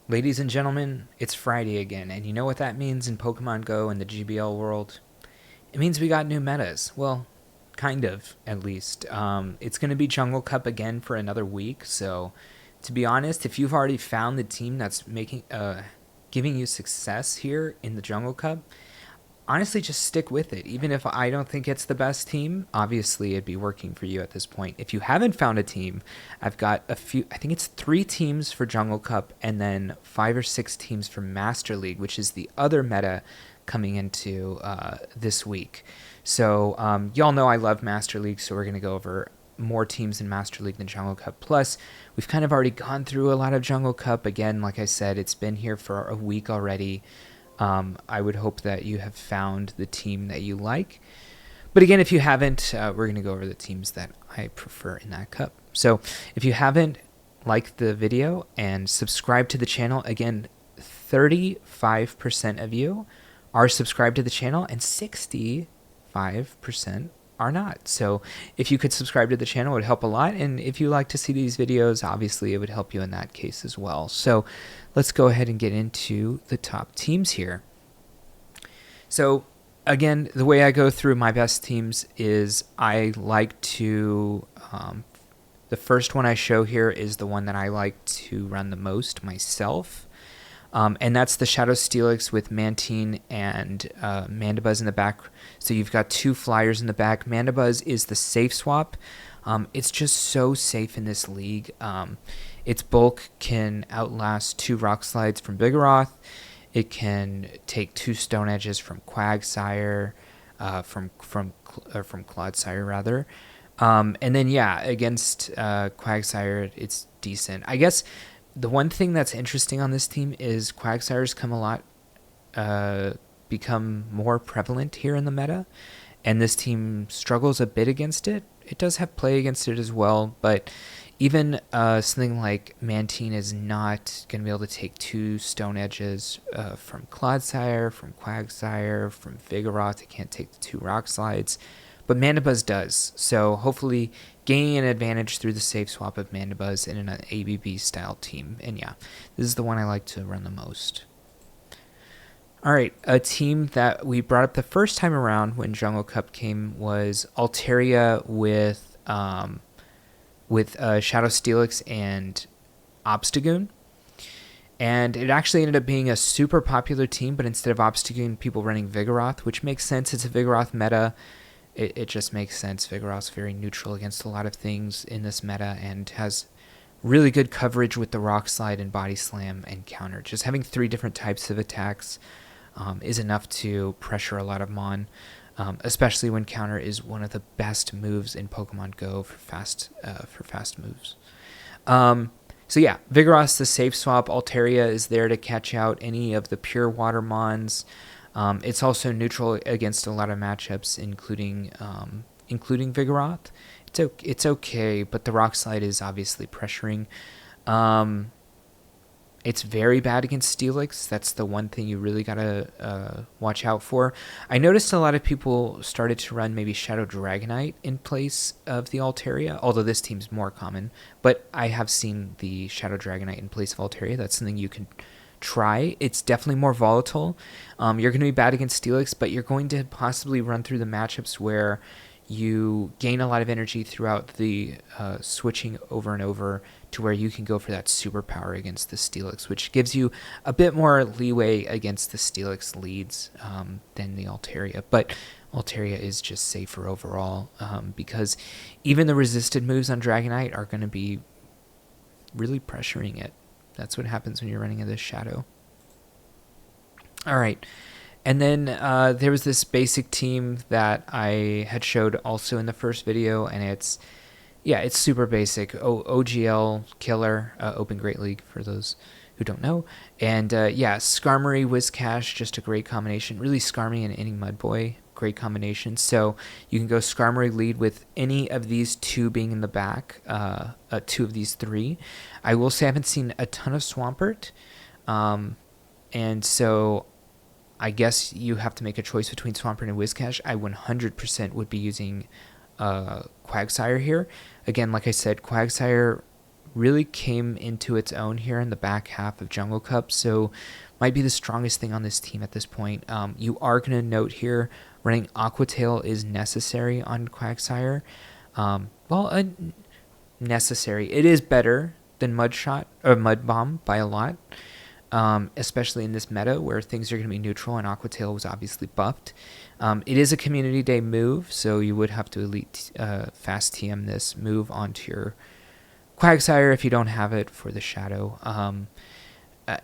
Ladies and gentlemen, it's Friday again, and you know what that means in Pokemon Go and the GBL world? It means we got new metas. Well, kind of, at least. It's going to be Jungle Cup again for another week, so to be honest, if you've already found the team that's giving you success here in the Jungle Cup, honestly just stick with it. Even if I don't think it's the best team, obviously it'd be working for you at this point. If you haven't found a team, I've got a few, I think it's 3 teams for Jungle Cup and then 5 or 6 teams for Master League, which is the other meta coming into this week. So y'all know I love Master League, so we're going to go over more teams in Master League than Jungle Cup. Plus, we've kind of already gone through a lot of Jungle Cup. Again, like I said, it's been here for a week already. I would hope that you have found the team that you like. But again, if you haven't, we're going to go over the teams that I prefer in that cup. So if you haven't, like the video and subscribe to the channel. Again, 35% of you are subscribed to the channel and 65% are not. So if you could subscribe to the channel, it would help a lot. And if you like to see these videos, obviously it would help you in that case as well. So let's go ahead and get into the top teams here. So again, the way I go through my best teams is I like to, the first one I show here is the one that I like to run the most myself. And that's the Shadow Steelix with Mantine and Mandibuzz in the back. So you've got 2 flyers in the back. Mandibuzz is the safe swap. It's just so safe in this league. Its bulk can outlast 2 Rock Slides from Vigoroth. It can take 2 Stone Edges from Quagsire, from Clodsire rather. And then yeah, against Quagsire, it's decent. I guess the one thing that's interesting on this team is Quagsire's become more prevalent here in the meta, and this team struggles a bit against it. It does have play against it as well, but even something like Mantine is not going to be able to take 2 Stone Edges from Clodsire, from Quagsire, from Vigoroth. It can't take the 2 Rock Slides, but Mandibuzz does. So hopefully gaining an advantage through the safe swap of Mandibuzz in an ABB style team. And yeah, this is the one I like to run the most. All right, a team that we brought up the first time around when Jungle Cup came was Altaria with Shadow Steelix and Obstagoon. And it actually ended up being a super popular team, but instead of Obstagoon, people running Vigoroth, which makes sense. It's a Vigoroth meta. It just makes sense. Vigoroth's very neutral against a lot of things in this meta and has really good coverage with the Rock Slide and Body Slam and counter. Just having 3 different types of attacks is enough to pressure a lot of Mon, especially when counter is one of the best moves in Pokemon Go for fast moves. So yeah, Vigoroth's the safe swap. Altaria is there to catch out any of the pure water Mons. It's also neutral against a lot of matchups, including Vigoroth. It's okay, but the Rock Slide is obviously pressuring. It's very bad against Steelix. That's the one thing you really gotta watch out for. I noticed a lot of people started to run maybe Shadow Dragonite in place of the Altaria, although this team's more common. But I have seen the Shadow Dragonite in place of Altaria. That's something you can try. It's definitely more volatile. You're going to be bad against Steelix, but you're going to possibly run through the matchups where you gain a lot of energy throughout the switching over and over to where you can go for that superpower against the Steelix, which gives you a bit more leeway against the Steelix leads than the Altaria. But Altaria is just safer overall because even the resisted moves on Dragonite are going to be really pressuring it. That's what happens when you're running this Shadow. All right. And then there was this basic team that I had showed also in the first video, and it's super basic. OGL Killer, Open Great League for those who don't know. And Skarmory, Whiscash, just a great combination. Really Skarmory and any Mudboy, great combination. So you can go Skarmory lead with any of these 2 being in the back, 2 of these 3. I will say I haven't seen a ton of Swampert, and so I guess you have to make a choice between Swampert and Whiscash. I 100% would be using Quagsire here. Again, like I said, Quagsire really came into its own here in the back half of Jungle Cup, so might be the strongest thing on this team at this point. You are going to note here running Aquatail is necessary on Quagsire. Necessary. It is better than Mudshot or Mud Bomb by a lot, especially in this meta where things are going to be neutral and Aquatail was obviously buffed. It is a Community Day move, so you would have to Elite Fast TM this move onto your Quagsire if you don't have it for the Shadow.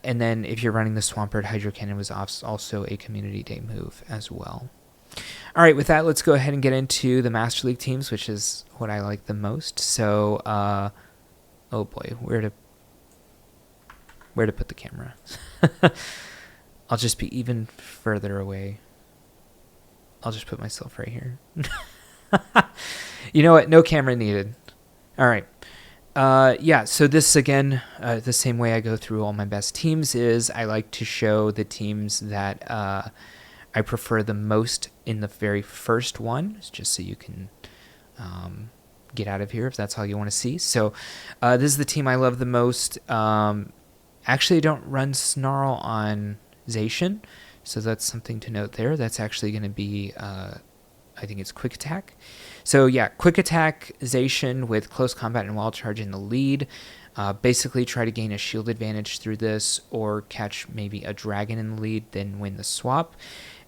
And then if you're running the Swampert, Hydro Cannon was also a Community Day move as well. All right, with that, let's go ahead and get into the Master League teams, which is what I like the most. So, oh boy, where to put the camera? I'll just be even further away. I'll just put myself right here. You know what? No camera needed. All right. Yeah, so this, again, the same way I go through all my best teams is I like to show the teams that I prefer the most in the very first one, just so you can get out of here if that's all you want to see. So this is the team I love the most. Actually, I don't run Snarl on Zacian, so that's something to note there. That's actually going to be, I think it's Quick Attack. So yeah, Quick Attack Zacian with Close Combat and Wild Charge in the lead. Basically try to gain a shield advantage through this or catch maybe a dragon in the lead, then win the swap.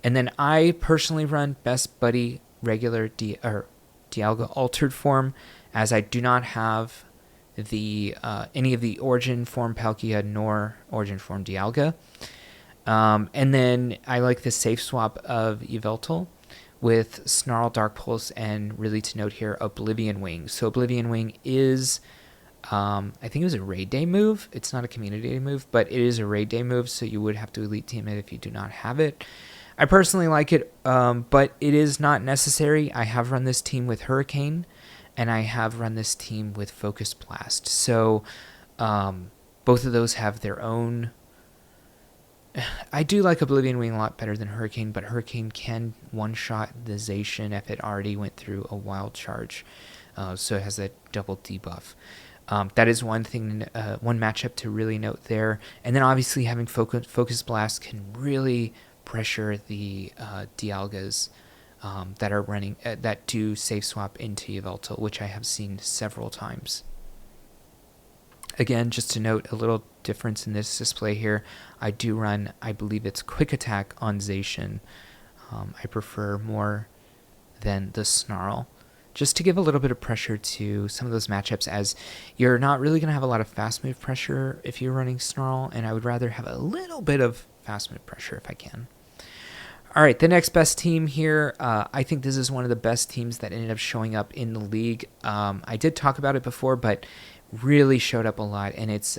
And then I personally run Best Buddy regular Dialga altered form, as I do not have the any of the Origin form Palkia nor Origin form Dialga. And then I like the safe swap of Yveltal with Snarl, Dark Pulse, and really to note here, Oblivion Wing. So Oblivion Wing is, I think it was a Raid Day move. It's not a Community Day move, but it is a Raid Day move, so you would have to Elite Team it if you do not have it. I personally like it, but it is not necessary. I have run this team with Hurricane, and I have run this team with Focus Blast. So both of those have their own... I do like Oblivion Wing a lot better than Hurricane, but Hurricane can one-shot the Zacian if it already went through a Wild Charge. So it has that double debuff. That is one thing, one matchup to really note there. And then obviously having Focus Blast can really pressure the Dialgas that are running that do safe swap into Yveltal, which I have seen several times. Again, just to note a little difference in this display here, I do run, I believe it's Quick Attack on Zacian. I prefer more than the Snarl, just to give a little bit of pressure to some of those matchups, as you're not really going to have a lot of fast move pressure if you're running Snarl, and I would rather have a little bit of fast move pressure if I can. All right, the next best team here, I think this is one of the best teams that ended up showing up in the league. I did talk about it before, but really showed up a lot, and it's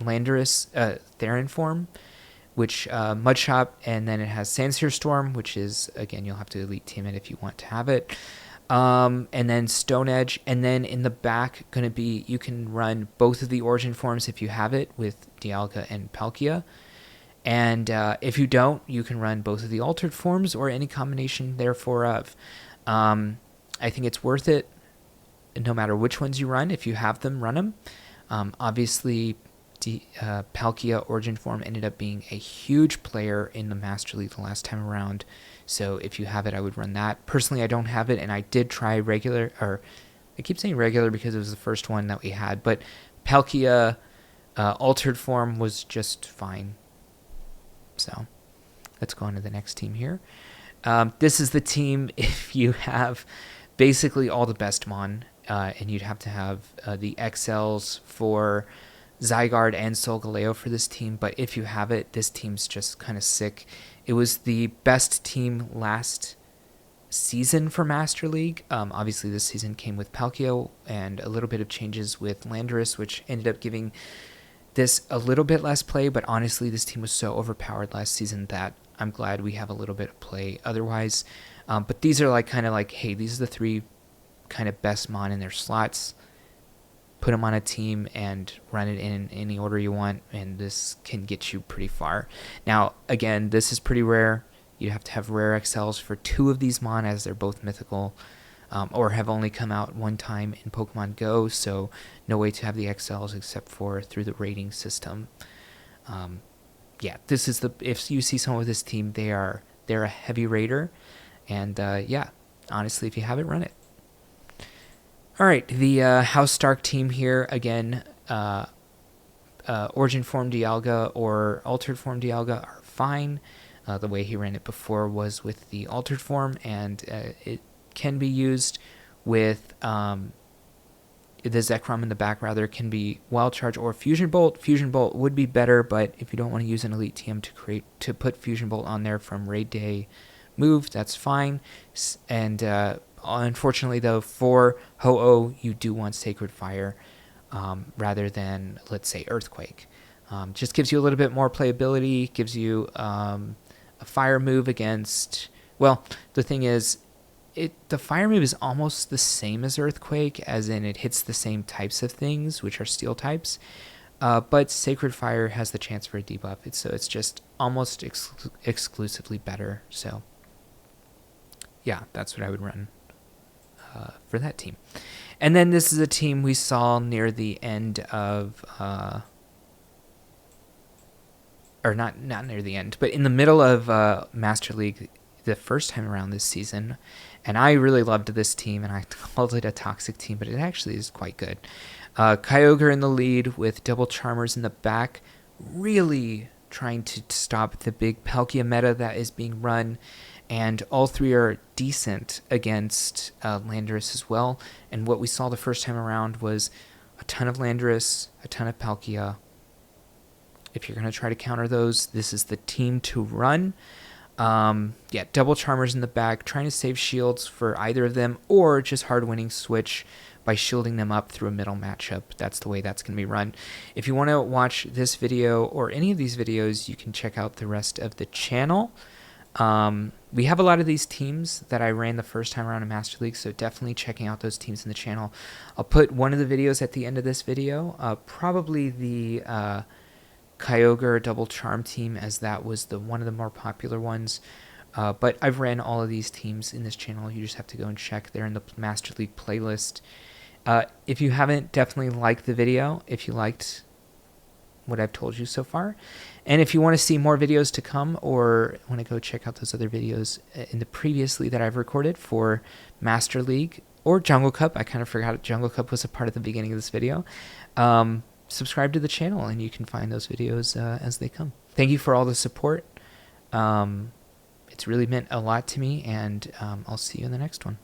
Landorus Theron form, which Mudshot, and then it has Sandsphere Storm, which is, again, you'll have to Elite Team it if you want to have it. And then Stone Edge, and then in the back, going to be, you can run both of the Origin forms if you have it with Dialga and Palkia. And if you don't, you can run both of the altered forms or any combination therefore of. I think it's worth it no matter which ones you run. If you have them, run them. Obviously, Palkia Origin form ended up being a huge player in the Master League the last time around. So if you have it, I would run that. Personally, I don't have it, and I did try regular, or I keep saying regular because it was the first one that we had, but Palkia altered form was just fine. So let's go on to the next team here. This is the team if you have basically all the best Mon, and you'd have to have the XLs for Zygarde and Solgaleo for this team, but if you have it, this team's just kind of sick. It was the best team last season for Master League. Obviously, this season came with Palkia and a little bit of changes with Landorus, which ended up giving this a little bit less play, but honestly, this team was so overpowered last season that I'm glad we have a little bit of play otherwise. But these are like kind of like, hey, these are the three kind of best Mon in their slots. Put them on a team and run it in any order you want, and this can get you pretty far. Now, again, this is pretty rare. You have to have rare XLs for two of these Mon, as they're both mythical. or have only come out one time in Pokemon Go, so no way to have the XLs except for through the rating system. Yeah, this is if you see someone with this team, they're a heavy raider, and yeah, honestly, if you haven't, run it. All right, the House Stark team here again. Origin form Dialga or altered form Dialga are fine. The way he ran it before was with the altered form, and it can be used with the Zekrom in the back, rather, can be Wild Charge or Fusion Bolt. Fusion Bolt would be better, but if you don't want to use an Elite TM to put Fusion Bolt on there from Raid Day move, that's fine. And unfortunately, though, for Ho-Oh, you do want Sacred Fire rather than, let's say, Earthquake. Just gives you a little bit more playability, gives you a fire move against... Well, the thing is, the fire move is almost the same as Earthquake, as in it hits the same types of things, which are steel types, but Sacred Fire has the chance for a debuff, so it's just almost exclusively better. So yeah, that's what I would run for that team. And then this is a team we saw near the end of... or not near the end, but in the middle of Master League the first time around this season, and I really loved this team, and I called it a toxic team, but it actually is quite good. Kyogre in the lead with double Charmers in the back, really trying to stop the big Palkia meta that is being run, and all three are decent against Landorus as well. And what we saw the first time around was a ton of Landorus, a ton of Palkia. If you're going to try to counter those, this is the team to run. Yeah, double Charmers in the back, trying to save shields for either of them, or just hard-winning switch by shielding them up through a middle matchup. That's the way that's going to be run. If you want to watch this video or any of these videos, you can check out the rest of the channel. We have a lot of these teams that I ran the first time around in Master League, so definitely checking out those teams in the channel. I'll put one of the videos at the end of this video, probably the... Kyogre double charm team, as that was one of the more popular ones, but I've ran all of these teams in this channel. You just have to go and check. They're in the Master League playlist. If you haven't, definitely like the video if you liked what I've told you so far, and if you want to see more videos to come, or want to go check out those other videos in the previously that I've recorded for Master League or Jungle Cup. I kind of forgot Jungle Cup was a part of the beginning of this video. Subscribe to the channel, and you can find those videos as they come. Thank you for all the support. It's really meant a lot to me, and I'll see you in the next one.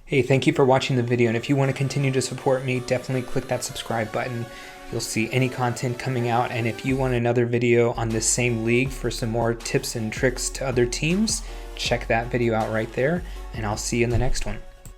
Hey, thank you for watching the video, and if you want to continue to support me, definitely click that subscribe button. You'll see any content coming out, and if you want another video on this same league for some more tips and tricks to other teams, check that video out right there, and I'll see you in the next one.